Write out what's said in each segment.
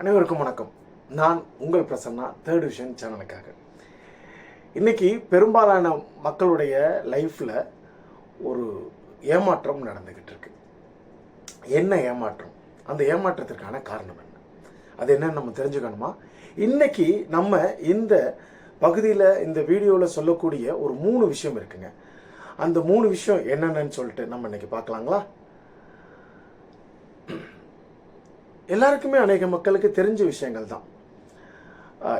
அனைவருக்கும் வணக்கம். நான் உங்கள் பிரசன்னா, தேர்ட் விஷன் சேனலுக்காக. இன்றைக்கி பெரும்பாலான மக்களுடைய லைஃப்பில் ஒரு ஏமாற்றம் நடந்துக்கிட்டு இருக்கு. என்ன ஏமாற்றம்? அந்த ஏமாற்றத்திற்கான காரணம் என்ன? அது என்னன்னு நம்ம தெரிஞ்சுக்கணுமா? இன்றைக்கி நம்ம இந்த பகுதியில், இந்த வீடியோவில் சொல்லக்கூடிய ஒரு 3 விஷயம் இருக்குங்க. அந்த 3 விஷயம் என்னென்னு சொல்லிட்டு நம்ம இன்றைக்கி பார்க்கலாங்களா? எல்லாருக்குமே அநேக மக்களுக்கு தெரிஞ்ச விஷயங்கள் தான்.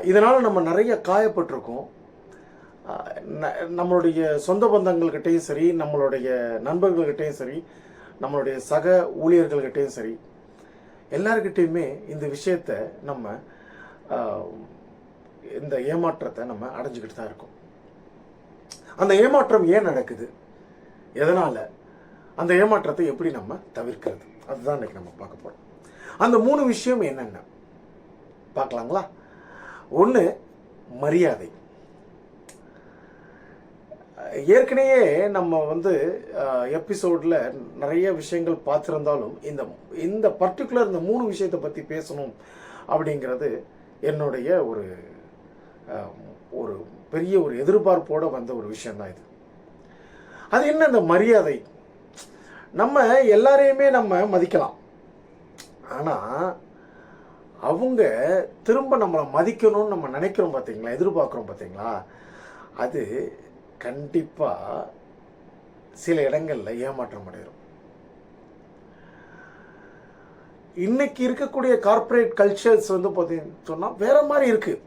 இதனால் நம்ம நிறைய காயப்பட்டிருக்கோம். நம்மளுடைய சொந்த பந்தங்கள்கிட்டையும் சரி, நம்மளுடைய நண்பர்கள்கிட்டையும் சரி, நம்மளுடைய சக ஊழியர்கள்கிட்டையும் சரி, எல்லாருக்கிட்டையுமே இந்த விஷயத்தை நம்ம இந்த ஏமாற்றத்தை நம்ம அடைஞ்சிக்கிட்டு தான் இருக்கோம். அந்த ஏமாற்றம் ஏன் நடக்குது? எதனால்? அந்த ஏமாற்றத்தை எப்படி நம்ம தவிர்க்கிறது? அதுதான் இன்றைக்கி நம்ம பார்க்க போகிறோம். அந்த 3 விஷயம் என்னென்ன பார்க்கலாங்களா? 1, மரியாதை. ஏற்கனவே நம்ம எபிசோடில் நிறைய விஷயங்கள் பார்த்துருந்தாலும் இந்த பர்டிகுலர் இந்த 3 விஷயத்தை பற்றி பேசணும் அப்படிங்கிறது என்னுடைய ஒரு பெரிய ஒரு எதிர்பார்ப்போடு வந்த ஒரு விஷயந்தான் இது. அது என்ன? அந்த மரியாதை. நம்ம எல்லாரையுமே நம்ம மதிக்கலாம், ஆனால் அவங்க திரும்ப நம்மளை மதிக்கணும்னு நம்ம நினைக்கிறோம் பார்த்தீங்களா, எதிர்பார்க்குறோம் பார்த்தீங்களா, அது கண்டிப்பாக சில இடங்களில் ஏமாற்றம் அடைகிறோம். இன்னைக்கு இருக்கக்கூடிய கார்ப்பரேட் கல்ச்சர்ஸ் பார்த்தீங்கன்னு சொன்னால் வேற மாதிரி இருக்குது.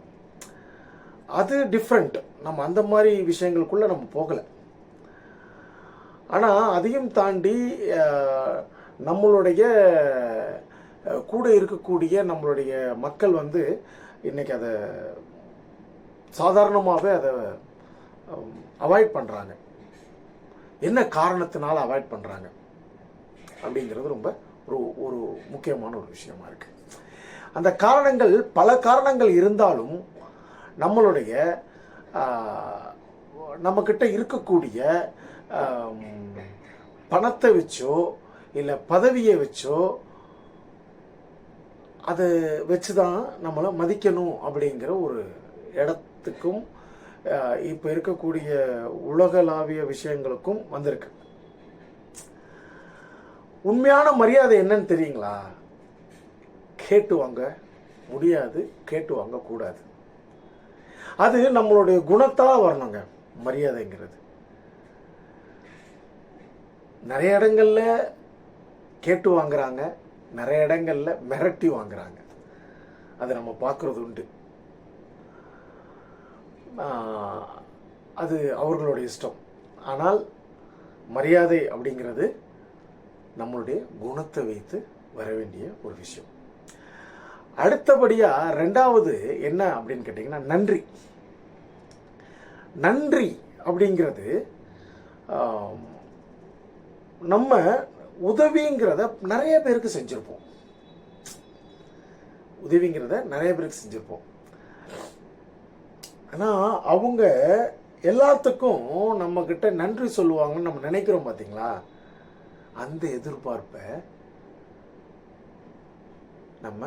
அது டிஃப்ரெண்ட். நம்ம அந்த மாதிரி விஷயங்களுக்குள்ளே நம்ம போகலை. ஆனால் அதையும் தாண்டி நம்மளுடைய கூட இருக்கக்கூடிய நம்மளுடைய மக்கள் இன்றைக்கி அதை சாதாரணமாகவே அதை அவாய்ட் பண்ணுறாங்க. என்ன காரணத்தினால அவாய்ட் பண்ணுறாங்க அப்படிங்கிறது ரொம்ப ஒரு முக்கியமான ஒரு விஷயமா இருக்குது. அந்த காரணங்கள், பல காரணங்கள் இருந்தாலும் நம்மளுடைய நம்மக்கிட்ட இருக்கக்கூடிய பணத்தை வச்சோ இல்லை பதவியை வச்சோ அதை வச்சு தான் நம்மளை மதிக்கணும் அப்படிங்கிற ஒரு இடத்துக்கும் இப்போ இருக்கக்கூடிய உலகளாவிய விஷயங்களுக்கும் வந்திருக்கு. உண்மையான மரியாதை என்னன்னு தெரியுங்களா? கேட்டு வாங்க முடியாது, கேட்டு வாங்க கூடாது. அது நம்மளுடைய குணத்தால் வரணுங்க மரியாதைங்கிறது. நிறைய இடங்கள்ல கேட்டு வாங்குறாங்க, நிறைய இடங்களில் மிரட்டி வாங்குறாங்க. அதை நம்ம பார்க்குறது உண்டு. அது அவர்களுடைய இஷ்டம். ஆனால் மரியாதை அப்படிங்கிறது நம்மளுடைய குணத்தை வைத்து வர வேண்டிய ஒரு விஷயம். அடுத்தபடியாக 2வது என்ன அப்படின்னு கேட்டிங்கன்னா, நன்றி. நன்றி அப்படிங்கிறது நம்ம உதவிங்கிறத நிறைய பேருக்கு செஞ்சுருப்போம். ஆனால் அவங்க எல்லாத்துக்கும் நம்மக்கிட்ட நன்றி சொல்லுவாங்கன்னு நம்ம நினைக்கிறோம் பார்த்தீங்களா? அந்த எதிர்பார்ப்பை நம்ம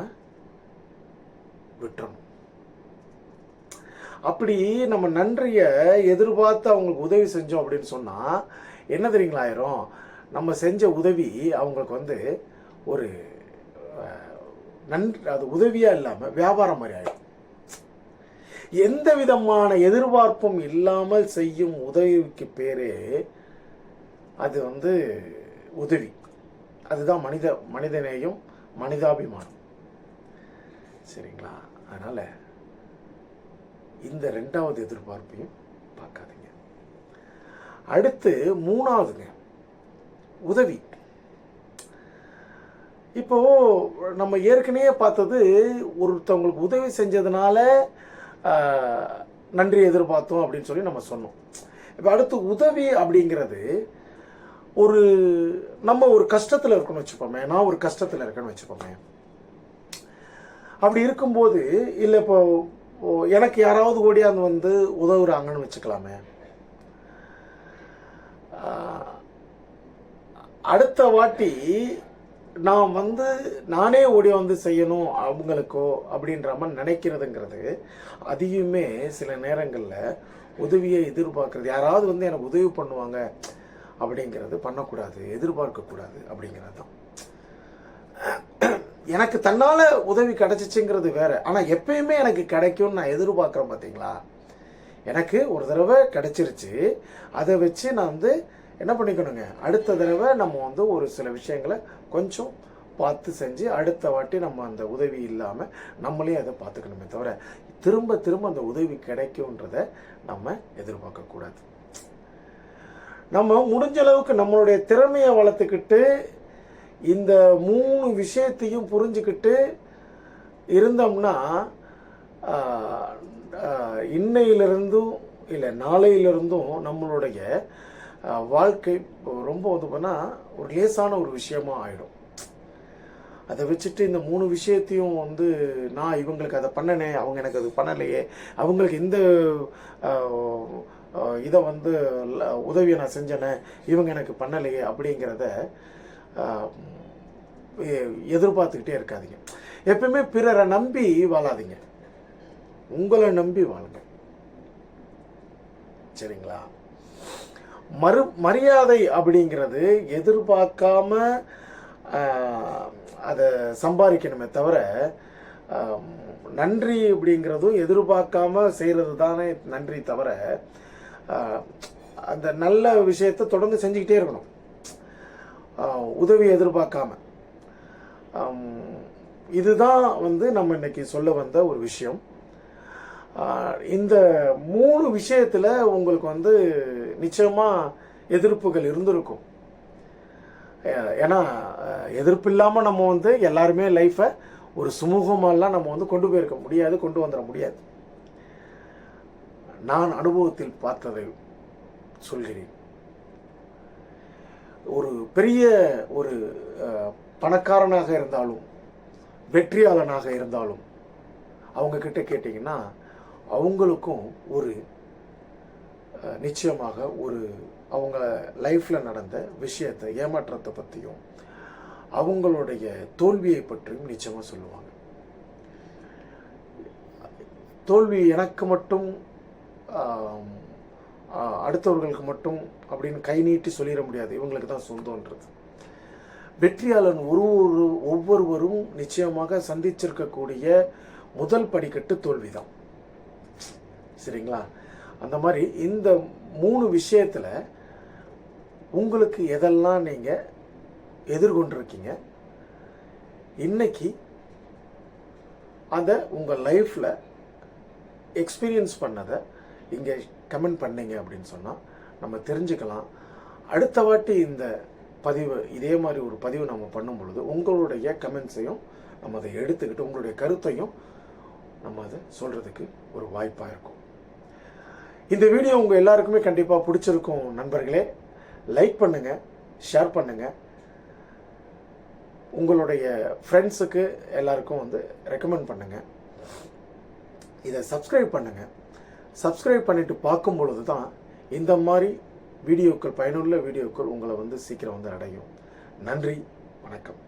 விட்டுறணும். அப்படி நம்ம நன்றியை எதிர்பார்த்து அவங்களுக்கு உதவி செஞ்சோம் அப்படின்னு சொன்னால் என்ன தெரியுங்களா ஆயிரும்? நம்ம செஞ்ச உதவி அவங்களுக்கு ஒரு நன்றி, அது உதவியாக இல்லாமல் வியாபாரம் மாதிரி ஆகிடும். எந்த விதமான எதிர்பார்ப்பும் இல்லாமல் செய்யும் உதவிக்கு பேரே அது உதவி. அதுதான் மனிதநேயம், மனிதாபிமானம். சரிங்களா? அதனால் இந்த 2வது எதிர்பார்ப்பையும் பார்க்காதீங்க. அடுத்து 3வதுங்க, உதவி. இப்போ நம்ம ஏற்கனவே பார்த்தது, ஒருத்தவங்களுக்கு உதவி செஞ்சதுனால நன்றி எதிர்பார்த்தோம் அப்படின்னு சொல்லி நம்ம சொன்னோம். இப்போ அடுத்து உதவி அப்படிங்கிறது நம்ம ஒரு கஷ்டத்தில் இருக்கணும்னு வச்சுப்போமே. நான் ஒரு கஷ்டத்தில் இருக்கேன்னு வச்சுப்போமே. அப்படி இருக்கும்போது, இல்லை இப்போ எனக்கு யாராவது ஓடியாந்து உதவுறாங்கன்னு வச்சுக்கலாமே. அடுத்த வாட்டி நான் வந்து நானே ஓடி வந்து செய்யணும் அவங்களுக்கோ அப்படின்ற மாதிரி நினைக்கிறதுங்கிறது அதிகமே சில நேரங்களில் உதவியை எதிர்பார்க்கறது. யாராவது வந்து எனக்கு உதவி பண்ணுவாங்க அப்படிங்கிறது பண்ணக்கூடாது, எதிர்பார்க்கக்கூடாது அப்படிங்கிறது தான். எனக்கு தன்னால் உதவி கிடைச்சிச்சுங்கிறது வேற. ஆனால் எப்பயுமே எனக்கு கிடைக்கும்னு நான் எதிர்பார்க்குறேன். பார்த்தீங்களா, எனக்கு ஒரு தடவை கிடைச்சிருச்சு, அதை வச்சு நான் வந்து என்ன பண்ணிக்கணுங்க, அடுத்த தடவை நம்ம வந்து ஒரு சில விஷயங்களை கொஞ்சம் பார்த்து செஞ்சு அடுத்த வாட்டி நம்ம அந்த உதவி இல்லாமல் நம்மளே அதை பார்த்துக்கணுமே தவிர திரும்ப திரும்ப அந்த உதவி கிடைக்கும்ன்றத நம்ம எதிர்பார்க்கக்கூடாது. நம்ம முடிஞ்ச அளவுக்கு நம்மளுடைய திறமையை வளர்த்துக்கிட்டு இந்த 3 விஷயத்தையும் புரிஞ்சுக்கிட்டு இருந்தோம்னா இன்னையிலிருந்தும் இல்லை நாளையிலிருந்தும் நம்மளுடைய வாழ்க்கை ரொம்ப வந்து போனால் ஒரு லேசான ஒரு விஷயமா ஆகிடும். அதை வச்சுட்டு இந்த 3 விஷயத்தையும் வந்து நான் இவங்களுக்கு அதை பண்ணனே, அவங்க எனக்கு அது பண்ணலையே, அவங்களுக்கு இந்த இதை வந்து உதவியை நான் செஞ்சேனே, இவங்க எனக்கு பண்ணலையே அப்படிங்கிறத எதிர்பார்த்துக்கிட்டே இருக்காதீங்க. எப்பவுமே பிறரை நம்பி வாழாதீங்க, உங்களை நம்பி வாழுங்க. சரிங்களா? மரியாதை அப்படிங்கிறது எதிர்பார்க்காம அதை சம்பாதிக்கணுமே தவிர நன்றி அப்படிங்கிறதும் எதிர்பார்க்காம செய்கிறது தானே நன்றி தவிர அந்த நல்ல விஷயத்தை தொடர்ந்து செஞ்சுக்கிட்டே இருக்கணும், உதவி எதிர்பார்க்காம. இதுதான் வந்து நம்ம இன்னைக்கு சொல்ல வந்த ஒரு விஷயம். இந்த 3 விஷயத்தில் உங்களுக்கு வந்து நிச்சயமாக எதிர்ப்புகள் இருந்திருக்கும். ஏன்னா எதிர்ப்பு இல்லாமல் நம்ம வந்து எல்லாருமே லைஃப்பை ஒரு சுமூகமாலாம் நம்ம வந்து கொண்டு போயிருக்க முடியாது, கொண்டு வந்துட முடியாது. நான் அனுபவத்தில் பார்த்ததை சொல்கிறேன். ஒரு பெரிய ஒரு பணக்காரனாக இருந்தாலும் வெற்றியாளனாக இருந்தாலும் அவங்க கிட்ட கேட்டிங்கன்னா அவங்களுக்கும் ஒரு நிச்சயமாக ஒரு அவங்க லைஃப்பில் நடந்த விஷயத்தை, ஏமாற்றத்தை பற்றியும் அவங்களுடைய தோல்வியை பற்றியும் நிச்சயமாக சொல்லுவாங்க. தோல்வி எனக்கு மட்டும் அடுத்தவர்களுக்கு மட்டும் அப்படின்னு கை நீட்டி சொல்லிட முடியாது, இவங்களுக்கு தான் சொந்தன்றது. வெற்றியாளன் ஒவ்வொருவரும் நிச்சயமாக சந்திச்சிருக்கக்கூடிய முதல் படிக்கட்டு தோல்விதான். சரிங்களா? அந்த மாதிரி இந்த 3 விஷயத்தில் உங்களுக்கு எதெல்லாம் நீங்கள் எதிர்கொண்டிருக்கீங்க, இன்னைக்கு அதை உங்கள் லைஃப்பில் எக்ஸ்பீரியன்ஸ் பண்ணதை இங்கே கமெண்ட் பண்ணீங்க அப்படின்னு சொன்னால் நம்ம தெரிஞ்சுக்கலாம். அடுத்த வாட்டி இந்த பதிவு இதே மாதிரி ஒரு பதிவு நம்ம பண்ணும் பொழுது உங்களுடைய கமெண்ட்ஸையும் நம்ம அதை எடுத்துக்கிட்டு உங்களுடைய கருத்தையும் நம்ம அதை சொல்கிறதுக்கு ஒரு வாய்ப்பாக இருக்கும். இந்த வீடியோ உங்கள் எல்லாருக்குமே கண்டிப்பாக பிடிச்சிருக்கும் நண்பர்களே. லைக் பண்ணுங்கள், ஷேர் பண்ணுங்கள், உங்களுடைய ஃப்ரெண்ட்ஸுக்கு எல்லாருக்கும் வந்து ரெக்கமெண்ட் பண்ணுங்கள். இதை சப்ஸ்கிரைப் பண்ணுங்கள். சப்ஸ்கிரைப் பண்ணிவிட்டு பார்க்கும் பொழுது தான் இந்த மாதிரி வீடியோக்கள், பயனுள்ள வீடியோக்கள் உங்களை வந்து சீக்கிரம் வந்து அடையும். நன்றி, வணக்கம்.